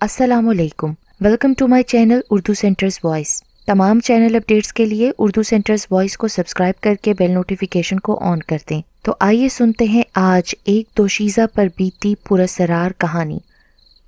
السلام علیکم، welcome to my channel Urdu centres voice. تمام چینل اپڈیٹس کے لیے اردو سینٹرز وائس کو سبسکرائب کر کے بیل نوٹیفیکیشن کو آن کر دیں۔ تو آئیے سنتے ہیں آج ایک دوشیزہ پر بیتی پراسرار کہانی۔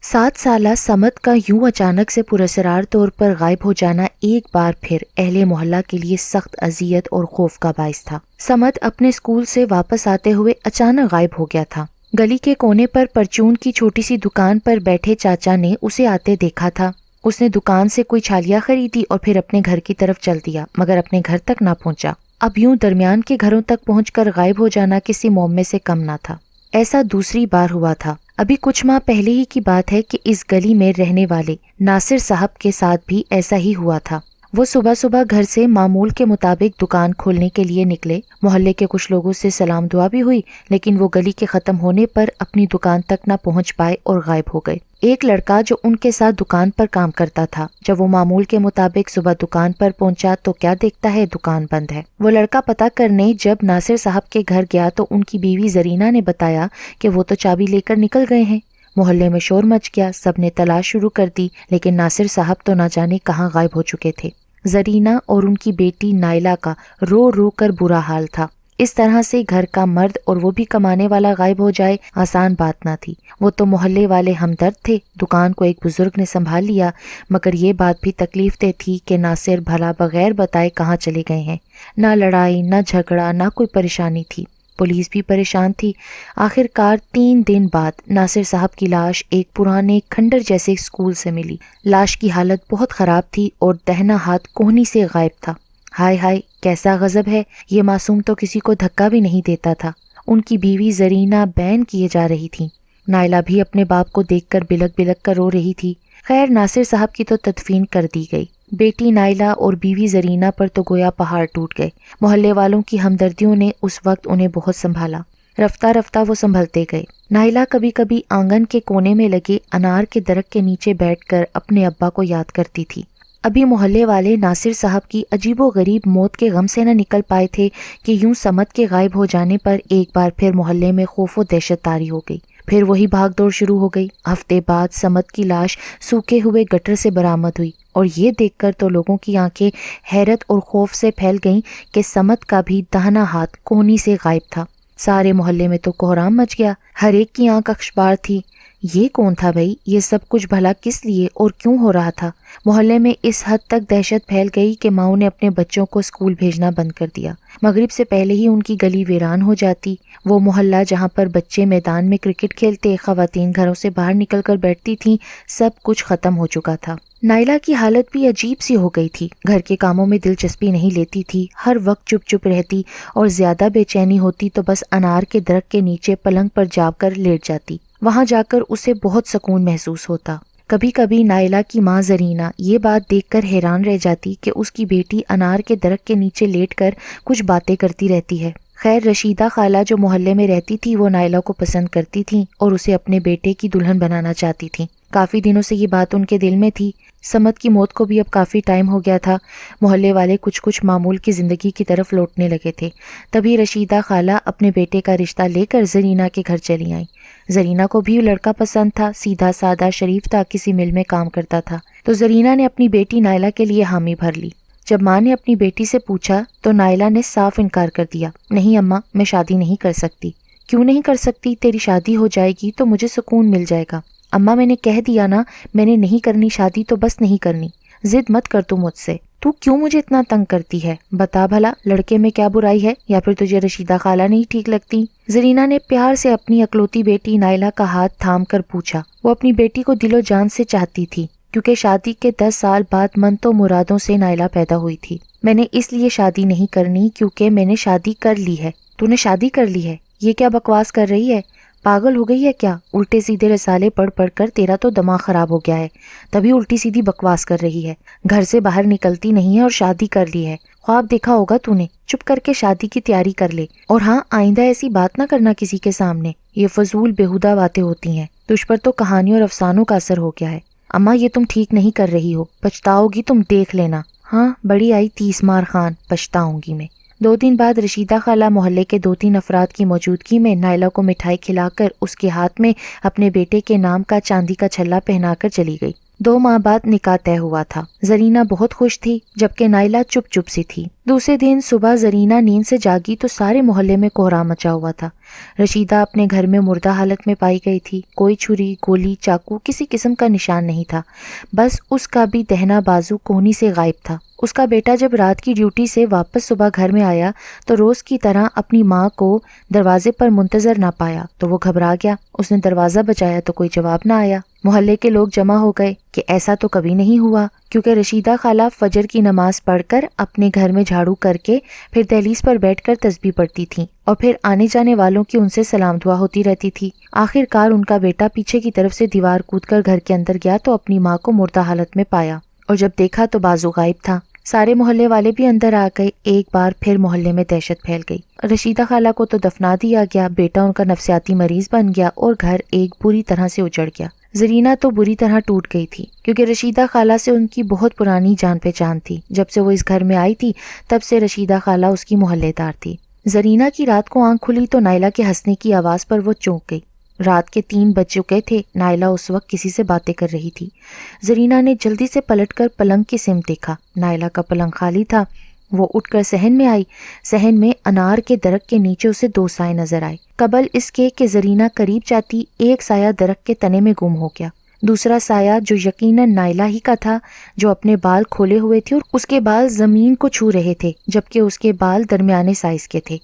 7 سالہ سمد کا یوں اچانک سے پراسرار طور پر غائب ہو جانا ایک بار پھر اہل محلہ کے لیے سخت اذیت اور خوف کا باعث تھا۔ سمد اپنے اسکول سے واپس آتے ہوئے اچانک غائب ہو گیا تھا۔ گلی کے کونے پر پرچون کی چھوٹی سی دکان پر بیٹھے چاچا نے اسے آتے دیکھا تھا۔ اس نے دکان سے کوئی چھالیاں خریدی اور پھر اپنے گھر کی طرف چل دیا، مگر اپنے گھر تک نہ پہنچا۔ اب یوں درمیان کے گھروں تک پہنچ کر غائب ہو جانا کسی معمے سے کم نہ تھا۔ ایسا دوسری بار ہوا تھا۔ ابھی کچھ ماہ پہلے ہی کی بات ہے کہ اس گلی میں رہنے والے ناصر صاحب کے ساتھ بھی ایسا ہی ہوا تھا۔ وہ صبح صبح گھر سے معمول کے مطابق دکان کھولنے کے لیے نکلے۔ محلے کے کچھ لوگوں سے سلام دعا بھی ہوئی، لیکن وہ گلی کے ختم ہونے پر اپنی دکان تک نہ پہنچ پائے اور غائب ہو گئے۔ ایک لڑکا جو ان کے ساتھ دکان پر کام کرتا تھا، جب وہ معمول کے مطابق صبح دکان پر پہنچا تو کیا دیکھتا ہے، دکان بند ہے۔ وہ لڑکا پتہ کرنے جب ناصر صاحب کے گھر گیا تو ان کی بیوی زرینہ نے بتایا کہ وہ تو چابی لے کر نکل گئے ہیں۔ محلے میں شور مچ گیا، سب نے تلاش شروع کر دی، لیکن ناصر صاحب تو نہ جانے کہاں غائب ہو چکے تھے۔ زرینہ اور ان کی بیٹی نائلہ کا رو رو کر برا حال تھا۔ اس طرح سے گھر کا مرد اور وہ بھی کمانے والا غائب ہو جائے آسان بات نہ تھی۔ وہ تو محلے والے ہمدرد تھے، دکان کو ایک بزرگ نے سنبھال لیا، مگر یہ بات بھی تکلیف دہ تھی کہ ناصر بھلا بغیر بتائے کہاں چلے گئے ہیں۔ نہ لڑائی، نہ جھگڑا، نہ کوئی پریشانی تھی۔ پولیس بھی پریشان تھی۔ آخر کار 3 دن بعد ناصر صاحب کی لاش ایک پرانے کھنڈر جیسے اسکول سے ملی۔ لاش کی حالت بہت خراب تھی اور دہنا ہاتھ کوہنی سے غائب تھا۔ ہائے ہائے، کیسا غضب ہے، یہ معصوم تو کسی کو دھکا بھی نہیں دیتا تھا۔ ان کی بیوی زرینہ بین کیے جا رہی تھی۔ نائلہ بھی اپنے باپ کو دیکھ کر بلک بلک کر رو رہی تھی۔ خیر، ناصر صاحب کی تو تدفین کر دی گئی۔ بیٹی نائلہ اور بیوی زرینہ پر تو گویا پہاڑ ٹوٹ گئے۔ محلے والوں کی ہمدردیوں نے اس وقت انہیں بہت سنبھالا۔ رفتہ رفتہ وہ سنبھلتے گئے۔ نائلہ کبھی کبھی آنگن کے کونے میں لگے انار کے درخت کے نیچے بیٹھ کر اپنے ابا کو یاد کرتی تھی۔ ابھی محلے والے ناصر صاحب کی عجیب و غریب موت کے غم سے نہ نکل پائے تھے کہ یوں سمد کے غائب ہو جانے پر ایک بار پھر محلے میں خوف و دہشت طاری ہو گئی۔ پھر وہی بھاگ دوڑ شروع ہو گئی۔ ہفتے بعد سمد کی لاش سوکھے ہوئے گٹر سے برآمد ہوئی، اور یہ دیکھ کر تو لوگوں کی آنکھیں حیرت اور خوف سے پھیل گئیں کہ سمد کا بھی دہنا ہاتھ کوہنی سے غائب تھا۔ سارے محلے میں تو کوہرام مچ گیا، ہر ایک کی آنکھ اخبار تھی۔ یہ کون تھا بھائی؟ یہ سب کچھ بھلا کس لیے اور کیوں ہو رہا تھا؟ محلے میں اس حد تک دہشت پھیل گئی کہ ماؤں نے اپنے بچوں کو اسکول بھیجنا بند کر دیا۔ مغرب سے پہلے ہی ان کی گلی ویران ہو جاتی۔ وہ محلہ جہاں پر بچے میدان میں کرکٹ کھیلتے، خواتین گھروں سے باہر نکل کر بیٹھتی تھیں، سب کچھ ختم ہو چکا تھا۔ نائلہ کی حالت بھی عجیب سی ہو گئی تھی۔ گھر کے کاموں میں دلچسپی نہیں لیتی تھی، ہر وقت چپ چپ رہتی، اور زیادہ بے چینی ہوتی تو بس انار کے درخت کے نیچے پلنگ پر جا کر لیٹ جاتی۔ وہاں جا کر اسے بہت سکون محسوس ہوتا۔ کبھی کبھی نائلہ کی ماں زرینہ یہ بات دیکھ کر حیران رہ جاتی کہ اس کی بیٹی انار کے درخت کے نیچے لیٹ کر کچھ باتیں کرتی رہتی ہے۔ خیر، رشیدہ خالہ جو محلے میں رہتی تھی وہ نائلہ کو پسند کرتی تھیں اور اسے اپنے بیٹے کی دلہن بنانا چاہتی تھیں۔ کافی دنوں سے یہ بات ان کے دل میں تھی۔ سمد کی موت کو بھی اب کافی ٹائم ہو گیا تھا۔ محلے والے کچھ معمول کی زندگی کی طرف لوٹنے لگے تھے۔ تبھی رشیدہ خالہ اپنے بیٹے کا رشتہ لے کر زرینہ کے گھر چلی آئیں۔ زرینہ کو بھی لڑکا پسند تھا، سیدھا سادہ شریف تھا، کسی مل میں کام کرتا تھا۔ تو زرینہ نے اپنی بیٹی نائلہ کے لیے حامی بھر لی۔ جب ماں نے اپنی بیٹی سے پوچھا تو نائلہ نے صاف انکار کر دیا۔ نہیں اماں، میں شادی نہیں کر سکتی۔ کیوں نہیں کر سکتی؟ تیری شادی ہو جائے گی تو مجھے سکون مل جائے گا۔ اماں، میں نے کہہ دیا نا، میں نے نہیں کرنی شادی تو بس نہیں کرنی۔ ضد مت کر تو مجھ سے۔ تو کیوں مجھے اتنا تنگ کرتی ہے؟ بتا بھلا، لڑکے میں کیا برائی ہے؟ یا پھر تجھے رشیدہ خالہ نہیں ٹھیک لگتی؟ زرینہ نے پیار سے اپنی اکلوتی بیٹی نائلہ کا ہاتھ تھام کر پوچھا۔ وہ اپنی بیٹی کو دل و جان سے چاہتی تھی، کیونکہ شادی کے 10 سال بعد من تو مرادوں سے نائلہ پیدا ہوئی تھی۔ میں نے اس لیے شادی نہیں کرنی کیونکہ میں نے شادی کر لی ہے۔ تو نے شادی کر لی ہے؟ یہ کیا بکواس کر رہی ہے؟ پاگل ہو گئی ہے کیا؟ الٹے سیدھے رسالے پڑھ پڑھ کر تیرا تو دماغ خراب ہو گیا ہے، تبھی الٹی سیدھی بکواس کر رہی ہے۔ گھر سے باہر نکلتی نہیں ہے اور شادی کر لی ہے۔ خواب دیکھا ہوگا تو نے، چپ کر کے شادی کی تیاری کر لے، اور ہاں، آئندہ ایسی بات نہ کرنا کسی کے سامنے، یہ فضول بیہودہ باتیں ہوتی ہیں۔ تجھ پر تو کہانیوں اور افسانوں کا اثر ہو گیا ہے۔ اماں، یہ تم ٹھیک نہیں کر رہی ہو، پچھتاؤ گی تم، دیکھ لینا۔ ہاں، بڑی آئی 30 مار خان، پچھتاؤں گی میں۔ 2 دن بعد رشیدہ خالہ محلے کے 2-3 افراد کی موجودگی میں نائلہ کو مٹھائی کھلا کر اس کے ہاتھ میں اپنے بیٹے کے نام کا چاندی کا چھلا پہنا کر چلی گئی۔ 2 ماہ بعد نکاح طے ہوا تھا۔ زرینہ بہت خوش تھی جبکہ نائلہ چپ چپ سی تھی۔ دوسرے دن صبح زرینہ نیند سے جاگی تو سارے محلے میں کوہرام مچا ہوا تھا۔ رشیدہ اپنے گھر میں مردہ حالت میں پائی گئی تھی۔ کوئی چھری، گولی، چاقو کسی قسم کا نشان نہیں تھا، بس اس کا بھی دہنا بازو کونی سے غائب تھا۔ اس کا بیٹا جب رات کی ڈیوٹی سے واپس صبح گھر میں آیا تو روز کی طرح اپنی ماں کو دروازے پر منتظر نہ پایا تو وہ گھبرا گیا۔ اس نے دروازہ بجایا تو کوئی جواب نہ آیا۔ محلے کے لوگ جمع ہو گئے کہ ایسا تو کبھی نہیں ہوا، کیونکہ رشیدہ خالہ فجر کی نماز پڑھ کر اپنے گھر میں جھاڑو کر کے پھر دہلیز پر بیٹھ کر تسبیح پڑھتی تھیں اور پھر آنے جانے والوں کی ان سے سلام دعا ہوتی رہتی تھی۔ آخر کار ان کا بیٹا پیچھے کی طرف سے دیوار کود کر گھر کے اندر گیا تو اپنی ماں کو مردہ حالت میں پایا، اور جب دیکھا تو بازو غائب تھا۔ سارے محلے والے بھی اندر آ گئے۔ ایک بار پھر محلے میں دہشت پھیل گئی۔ رشیدہ خالہ کو تو دفنا دیا گیا، بیٹا ان کا نفسیاتی مریض بن گیا اور گھر ایک بری طرح سے اجڑ گیا۔ زرینہ تو بری طرح ٹوٹ گئی تھی، کیونکہ رشیدہ خالہ سے ان کی بہت پرانی جان پہچان تھی۔ جب سے وہ اس گھر میں آئی تھی تب سے رشیدہ خالہ اس کی محلے دار تھی۔ زرینہ کی رات کو آنکھ کھلی تو نائلہ کے ہنسنے کی آواز پر وہ چونک گئی۔ رات کے 3 بج چکے تھے۔ نائلہ اس وقت کسی سے باتیں کر رہی تھی۔ زرینہ نے جلدی سے پلٹ کر پلنگ کی سمت دیکھا۔ نائلہ کا پلنگ خالی تھا۔ وہ اٹھ کر صحن میں آئی۔ صحن میں انار کے درخت کے نیچے اسے 2 سائے نظر آئے۔ قبل اس کے کہ زرینہ قریب جاتی، ایک سایہ درخت کے تنے میں گم ہو گیا۔ دوسرا سایہ جو یقیناً نائلہ ہی کا تھا، جو اپنے بال کھولے ہوئے تھے اور اس کے بال زمین کو چھو رہے تھے جبکہ اس کے بال درمیانے سائز کے تھے۔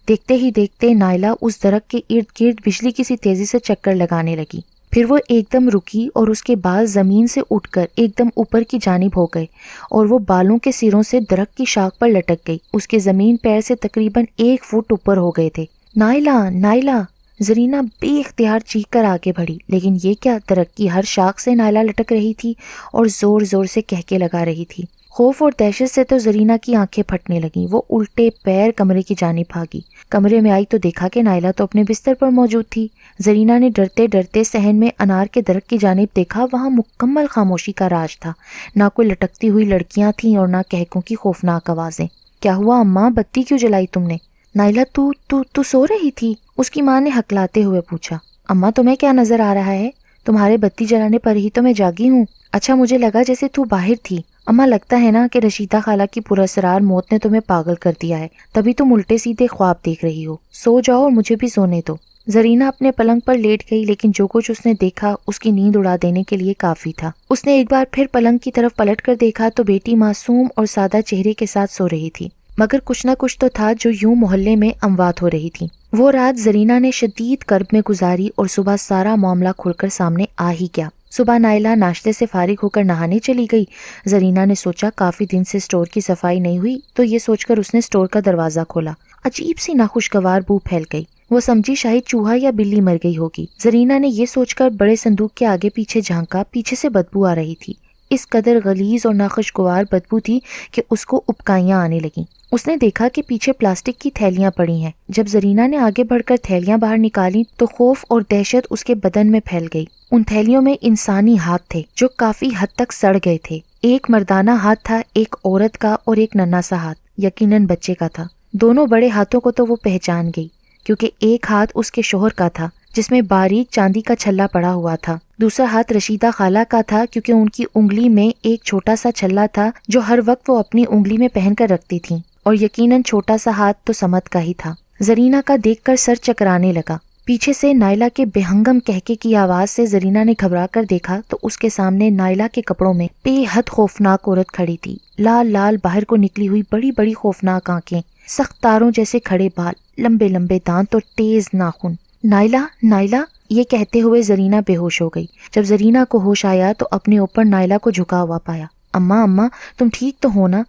دیکھتے ہی دیکھتے نائلہ اس درخت کے ارد گرد بجلی کی سی تیزی سے چکر لگانے لگی۔ پھر وہ ایک دم رکی اور اس کے بال زمین سے اٹھ کر ایک دم اوپر کی جانب ہو گئے اور وہ بالوں کے سروں سے درخت کی شاخ پر لٹک گئی۔ اس کے زمین پیر سے تقریباً 1 فٹ اوپر ہو گئے تھے۔ نائلہ، نائلہ! زرینہ بے اختیار چیخ کر آگے بڑھی، لیکن یہ کیا، درخت کی ہر شاخ سے نائلہ لٹک رہی تھی اور زور زور سے کہکے لگا رہی تھی۔ خوف اور دہشت سے تو زرینہ کی آنکھیں پھٹنے لگیں۔ وہ الٹے پیر کمرے کی جانب بھاگی۔ کمرے میں آئی تو دیکھا کہ نائلہ تو اپنے بستر پر موجود تھی۔ زرینہ نے ڈرتے ڈرتے صحن میں انار کے درخت کی جانب دیکھا۔ وہاں مکمل خاموشی کا راج تھا۔ نہ کوئی لٹکتی ہوئی لڑکیاں تھیں اور نہ کہکوں کی خوفناک آوازیں۔ کیا ہوا اماں، بتی کیوں جلائی تم نے؟ نائلہ تو سو رہی تھی؟ اس کی ماں نے ہکلاتے ہوئے پوچھا۔ اماں تمہیں کیا نظر آ رہا ہے؟ تمہارے بتی جلانے پر ہی تو میں جاگی ہوں۔ اچھا مجھے لگا جیسے تو باہر تھی۔ اماں لگتا ہے نا کہ رشیدہ خالہ کی پراسرار موت نے تمہیں پاگل کر دیا ہے، تبھی تم الٹے سیدھے خواب دیکھ رہی ہو۔ سو جاؤ اور مجھے بھی سونے دو۔ زرینہ اپنے پلنگ پر لیٹ گئی، لیکن جو کچھ اس نے دیکھا اس کی نیند اڑا دینے کے لیے کافی تھا۔ اس نے ایک بار پھر پلنگ کی طرف پلٹ کر دیکھا تو بیٹی معصوم اور سادہ چہرے کے ساتھ سو رہی تھی، مگر کچھ نہ کچھ تو تھا جو یوں محلے میں اموات ہو رہی تھی۔ وہ رات زرینہ نے شدید کرب میں گزاری اور صبح سارا معاملہ کھل کر سامنے آ ہی گیا۔ صبح نائلہ ناشتے سے فارغ ہو کر نہانے چلی گئی۔ زرینہ نے سوچا کافی دن سے اسٹور کی صفائی نہیں ہوئی، تو یہ سوچ کر اس نے اسٹور کا دروازہ کھولا۔ عجیب سی ناخوشگوار بو پھیل گئی۔ وہ سمجھی شاید چوہا یا بلی مر گئی ہوگی۔ زرینہ نے یہ سوچ کر بڑے صندوق کے آگے پیچھے جھانکا، پیچھے سے بدبو آ رہی تھی۔ اس قدر غلیظ اور ناخوشگوار بدبو تھی کہ اس کو ابکائیاں آنے لگیں۔ اس نے دیکھا کہ پیچھے پلاسٹک کی تھیلیاں پڑی ہیں۔ جب زرینہ نے آگے بڑھ کر تھیلیاں باہر نکالی تو خوف اور دہشت اس کے بدن میں پھیل گئی۔ ان تھیلیوں میں انسانی ہاتھ تھے جو کافی حد تک سڑ گئے تھے۔ ایک مردانہ ہاتھ تھا، ایک عورت کا اور ایک ننھا سا ہاتھ، یقیناً بچے کا تھا۔ دونوں بڑے ہاتھوں کو تو وہ پہچان گئی، کیونکہ ایک ہاتھ اس کے شوہر کا تھا جس میں باریک چاندی کا چھلا پڑا ہوا تھا۔ دوسرا ہاتھ رشیدہ خالہ کا تھا، کیونکہ ان کی انگلی میں ایک چھوٹا سا چھلا تھا جو ہر وقت وہ اپنی انگلی میں پہن کر رکھتی تھیں، اور یقیناً چھوٹا سا ہاتھ تو سمت کا ہی تھا۔ زرینہ کا دیکھ کر سر چکرانے لگا۔ پیچھے سے نائلہ کے بےہنگم کہکے کی آواز سے زرینہ نے گھبرا کر دیکھا تو اس کے سامنے نائلہ کے کپڑوں میں بے حد خوفناک عورت کھڑی تھی۔ لال لال باہر کو نکلی ہوئی بڑی بڑی خوفناک آنکھیں، سخت تاروں جیسے کھڑے بال، لمبے لمبے دانت اور تیز ناخن۔ نائلہ، نائلہ، یہ کہتے ہوئے زرینہ بے ہوش ہو گئی۔ جب زرینہ کو ہوش آیا تو اپنے اوپر نائلہ کو جھکا ہوا پایا۔ اماں، اماں، تم ٹھیک تو ہو نا؟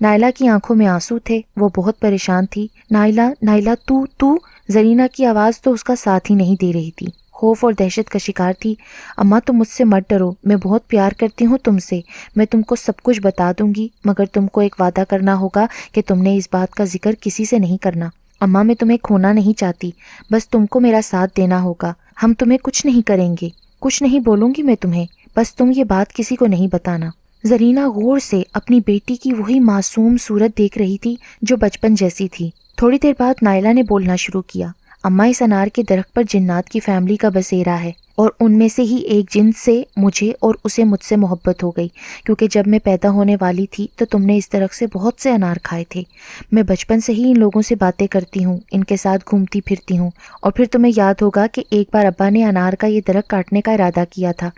نائلہ کی آنکھوں میں آنسو تھے، وہ بہت پریشان تھی۔ نائلہ، نائلہ، تو زرینہ کی آواز تو اس کا ساتھ ہی نہیں دے رہی تھی، خوف اور دہشت کا شکار تھی۔ اماں تم مجھ سے مت ڈرو، میں بہت پیار کرتی ہوں تم سے، میں تم کو سب کچھ بتا دوں گی، مگر تم کو ایک وعدہ کرنا ہوگا کہ تم نے اس بات کا ذکر کسی سے نہیں کرنا۔ اماں میں تمہیں کھونا نہیں چاہتی، بس تم کو میرا ساتھ دینا ہوگا۔ ہم تمہیں کچھ نہیں کریں گے، کچھ نہیں بولوں گی میں تمہیں، بس تم یہ بات کسی کو نہیں بتانا۔ زرینہ غور سے اپنی بیٹی کی وہی معصوم صورت دیکھ رہی تھی جو بچپن جیسی تھی۔ تھوڑی دیر بعد نائلہ نے بولنا شروع کیا، اماں اس انار کے درخت پر جنات کی فیملی کا بسیرا ہے، اور ان میں سے ہی ایک جن سے مجھے اور اسے مجھ سے محبت ہو گئی، کیونکہ جب میں پیدا ہونے والی تھی تو تم نے اس درخت سے بہت سے انار کھائے تھے۔ میں بچپن سے ہی ان لوگوں سے باتیں کرتی ہوں، ان کے ساتھ گھومتی پھرتی ہوں، اور پھر تمہیں یاد ہوگا کہ ایک بار ابا نے انار کا یہ درخت کاٹنے کا ارادہ کیا تھا،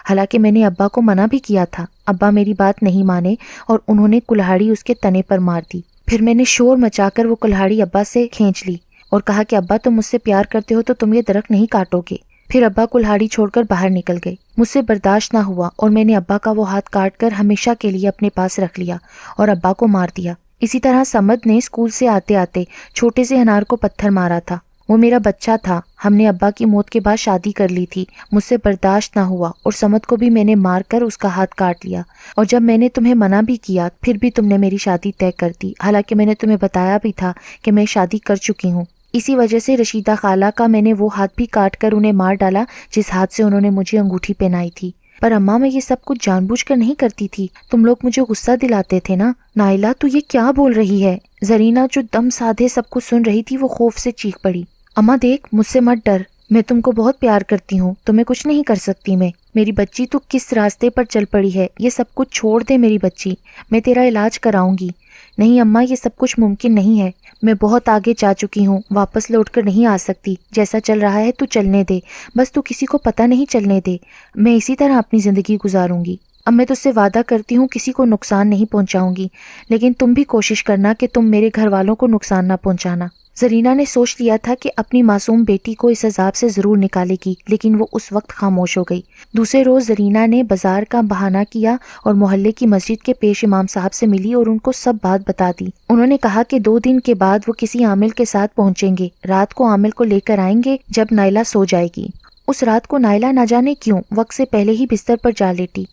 حالانکہ میں نے ابا کو منع بھی کیا تھا۔ ابا میری بات نہیں مانے اور انہوں نے کلہاڑی اس کے تنے پر مار دی۔ پھر میں نے شور مچا کر وہ کلہاڑی ابا سے کھینچ لی اور کہا کہ ابا تم مجھ سے پیار کرتے ہو تو تم یہ درخت نہیں کاٹو گے۔ پھر ابا کلہاڑی چھوڑ کر باہر نکل گئے۔ مجھ سے برداشت نہ ہوا اور میں نے ابا کا وہ ہاتھ کاٹ کر ہمیشہ کے لیے اپنے پاس رکھ لیا اور ابا کو مار دیا۔ اسی طرح سمد نے اسکول سے آتے آتے چھوٹے سے انار کو پتھر مارا تھا۔ وہ میرا بچہ تھا، ہم نے ابا کی موت کے بعد شادی کر لی تھی۔ مجھ سے برداشت نہ ہوا اور سمد کو بھی میں نے مار کر اس کا ہاتھ کاٹ لیا، اور جب میں نے تمہیں منع بھی کیا پھر بھی تم نے میری شادی طے کر دی، حالانکہ میں نے تمہیں بتایا بھی تھا کہ میں شادی کر چکی ہوں۔ اسی وجہ سے رشیدہ خالہ کا میں نے وہ ہاتھ بھی کاٹ کر انہیں مار ڈالا جس ہاتھ سے انہوں نے مجھے انگوٹھی پہنائی تھی۔ پر اماں میں یہ سب کچھ جان بوجھ کر نہیں کرتی تھی، تم لوگ مجھے غصہ دلاتے تھے نا۔ نائلہ تو یہ کیا بول رہی ہے؟ زرینہ جو دم سادھے سب کچھ سن رہی تھی وہ خوف سے چیخ پڑی۔ اماں دیکھ، مجھ سے مت ڈر، میں تم کو بہت پیار کرتی ہوں، تمہیں کچھ نہیں کر سکتی میں۔ میری بچی تو کس راستے پر چل پڑی ہے، یہ سب کچھ چھوڑ دے میری بچی، میں تیرا علاج کراؤں گی۔ نہیں اماں، یہ سب کچھ ممکن نہیں ہے، میں بہت آگے جا چکی ہوں، واپس لوٹ کر نہیں آ سکتی۔ جیسا چل رہا ہے تو چلنے دے، بس تو کسی کو پتہ نہیں چلنے دے، میں اسی طرح اپنی زندگی گزاروں گی۔ اب میں تجھ سے وعدہ کرتی ہوں کسی کو نقصان نہیں پہنچاؤں گی، لیکن تم بھی کوشش کرنا کہ تم میرے گھر والوں کو نقصان نہ پہنچانا۔ زرینہ نے سوچ لیا تھا کہ اپنی معصوم بیٹی کو اس عذاب سے ضرور نکالے گی، لیکن وہ اس وقت خاموش ہو گئی۔ دوسرے روز زرینہ نے بازار کا بہانہ کیا اور محلے کی مسجد کے پیش امام صاحب سے ملی اور ان کو سب بات بتا دی۔ انہوں نے کہا کہ 2 دن کے بعد وہ کسی عامل کے ساتھ پہنچیں گے، رات کو عامل کو لے کر آئیں گے جب نائلہ سو جائے گی۔ اس رات کو نائلہ نہ جانے کیوں وقت سے پہلے ہی بستر پر جا لیٹی۔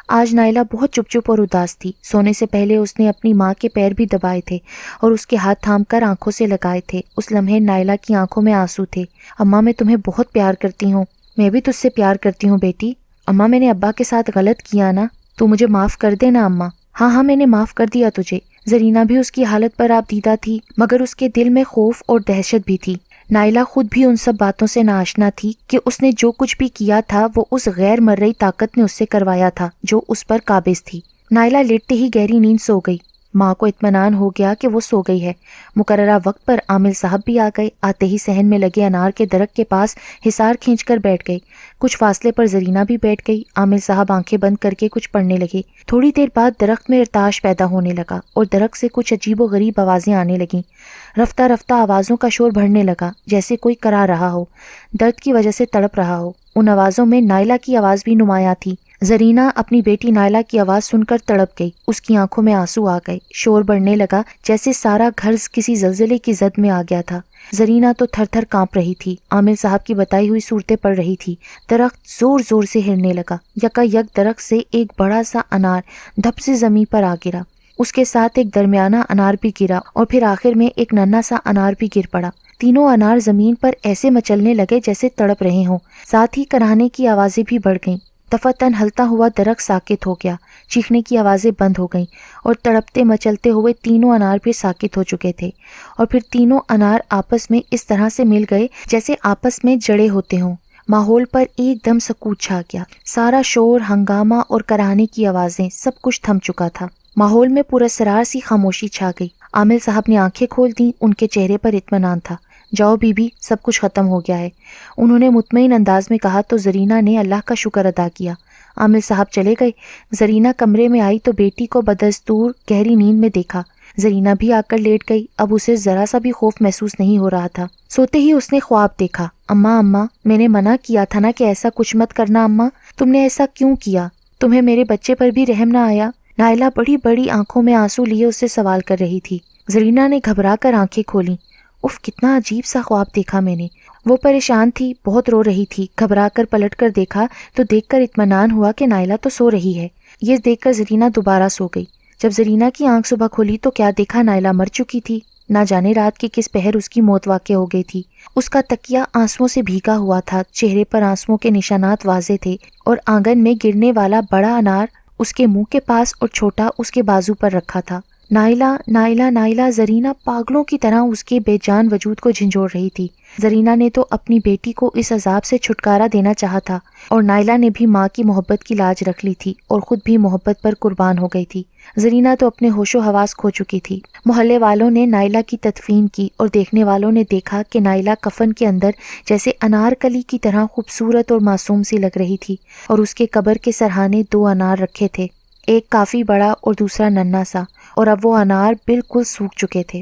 آج نائلہ بہت چپ چپ اور اداس تھی۔ سونے سے پہلے اس نے اپنی ماں کے پیر بھی دبائے تھے اور اس کے ہاتھ تھام کر آنکھوں سے لگائے تھے۔ اس لمحے نائلہ کی آنکھوں میں آنسو تھے۔ اماں میں تمہیں بہت پیار کرتی ہوں۔ میں بھی تجھ سے پیار کرتی ہوں بیٹی۔ اماں میں نے ابا کے ساتھ غلط کیا نا، تو مجھے معاف کر دے نا اماں۔ ہاں ہاں میں نے معاف کر دیا تجھے۔ زرینہ بھی اس کی حالت پر آپ دیدہ تھی، مگر اس کے دل میں خوف اور دہشت بھی تھی۔ نائلہ خود بھی ان سب باتوں سے ناآشنا تھی کہ اس نے جو کچھ بھی کیا تھا وہ اس غیر مرئی طاقت نے اس سے کروایا تھا جو اس پر قابض تھی۔ نائلہ لیٹتے ہی گہری نیند سو گئی۔ ماں کو اطمینان ہو گیا کہ وہ سو گئی ہے۔ مقررہ وقت پر عامل صاحب بھی آ گئے۔ آتے ہی صحن میں لگے انار کے درخت کے پاس حصار کھینچ کر بیٹھ گئے۔ کچھ فاصلے پر زرینہ بھی بیٹھ گئی۔ عامل صاحب آنکھیں بند کر کے کچھ پڑھنے لگے۔ تھوڑی دیر بعد درخت میں ارتعاش پیدا ہونے لگا اور درخت سے کچھ عجیب و غریب آوازیں آنے لگیں۔ رفتہ رفتہ آوازوں کا شور بڑھنے لگا، جیسے کوئی کرا رہا ہو، درد کی وجہ سے تڑپ رہا ہو۔ ان آوازوں میں نائلہ کی آواز بھی نمایاں تھی۔ زرینہ اپنی بیٹی نائلہ کی آواز سن کر تڑپ گئی۔ اس کی آنکھوں میں آنسو آ گئے۔ شور بڑھنے لگا جیسے سارا گھر کسی زلزلے کی زد میں آ گیا تھا۔ زرینہ تو تھر تھر کانپ رہی تھی۔ عامل صاحب کی بتائی ہوئی صورتیں پڑھ رہی تھی۔ درخت زور زور سے ہلنے لگا۔ یکا یک درخت سے ایک بڑا سا انار دھپ سے زمین پر آ گرا۔ اس کے ساتھ ایک درمیانہ انار بھی گرا اور پھر آخر میں ایک ننھا سا انار بھی گر پڑا۔ تینوں انار زمین پر ایسے مچلنے لگے جیسے تڑپ رہے ہوں، ساتھ ہی کراہنے کی آوازیں بھی بڑھ گئیں۔ دفعتاً ہلتا ہوا درخت ساکت ہو گیا، چیخنے کی آوازیں بند ہو گئیں اور تڑپتے مچلتے ہوئے تینوں انار بھی ساکت ہو چکے تھے۔ اور پھر تینوں انار آپس میں اس طرح سے مل گئے جیسے آپس میں جڑے ہوتے ہوں۔ ماحول پر ایک دم سکوت چھا گیا۔ سارا شور، ہنگامہ اور کراہنے کی آوازیں، سب کچھ تھم چکا تھا۔ ماحول میں پراسرار سی خاموشی چھا گئی۔ عامل صاحب نے آنکھیں کھول دیں، ان کے چہرے پر اطمینان تھا۔ جاؤ بی بی، سب کچھ ختم ہو گیا ہے، انہوں نے مطمئن انداز میں کہا تو زرینہ نے اللہ کا شکر ادا کیا۔ عامل صاحب چلے گئے۔ زرینہ کمرے میں آئی تو بیٹی کو بدستور گہری نیند میں دیکھا۔ زرینہ بھی آ کر لیٹ گئی۔ اب اسے ذرا سا بھی خوف محسوس نہیں ہو رہا تھا۔ سوتے ہی اس نے خواب دیکھا۔ اماں اماں، میں نے منع کیا تھا نا کہ ایسا کچھ مت کرنا اماں، تم نے ایسا کیوں کیا؟ تمہیں میرے بچے پر بھی رحم نہ آیا؟ نائلہ بڑی بڑی آنکھوں میں آنسو لیے اس سے سوال کر رہی تھی۔ زرینہ نے گھبرا کر آنکھیں کھولیں۔ اف، کتنا عجیب سا خواب دیکھا میں نے۔ وہ پریشان تھی، بہت رو رہی تھی۔ گھبرا کر پلٹ کر دیکھا تو دیکھ کر اطمینان ہوا کہ نائلہ تو سو رہی ہے۔ یہ دیکھ کر زرینہ دوبارہ سو گئی۔ جب زرینہ کی آنکھ صبح کھلی تو کیا دیکھا، نائلہ مر چکی تھی۔ نہ جانے رات کے کس پہر اس کی موت واقع ہو گئی تھی۔ اس کا تکیہ آنسوؤں سے بھیگا ہوا تھا، چہرے پر آنسوؤں کے نشانات واضح تھے، اور آنگن میں گرنے والا بڑا انار اس کے منہ کے پاس اور چھوٹا اس کے بازو پر رکھا تھا۔ نائلہ نائلہ نائلہ زرینہ پاگلوں کی طرح اس کے بے جان وجود کو جھنجھوڑ رہی تھی۔ زرینہ نے تو اپنی بیٹی کو اس عذاب سے چھٹکارا دینا چاہا تھا، اور نائلہ نے بھی ماں کی محبت کی لاج رکھ لی تھی اور خود بھی محبت پر قربان ہو گئی تھی۔ زرینہ تو اپنے ہوش و حواس کھو چکی تھی۔ محلے والوں نے نائلہ کی تدفین کی اور دیکھنے والوں نے دیکھا کہ نائلہ کفن کے اندر جیسے انار کلی کی طرح خوبصورت اور معصوم سی لگ رہی تھی، اور اس کے قبر کے سرہانے 2 انار رکھے تھے، ایک کافی بڑا اور دوسرا ننھا سا، اور اب وہ انار بالکل سوکھ چکے تھے۔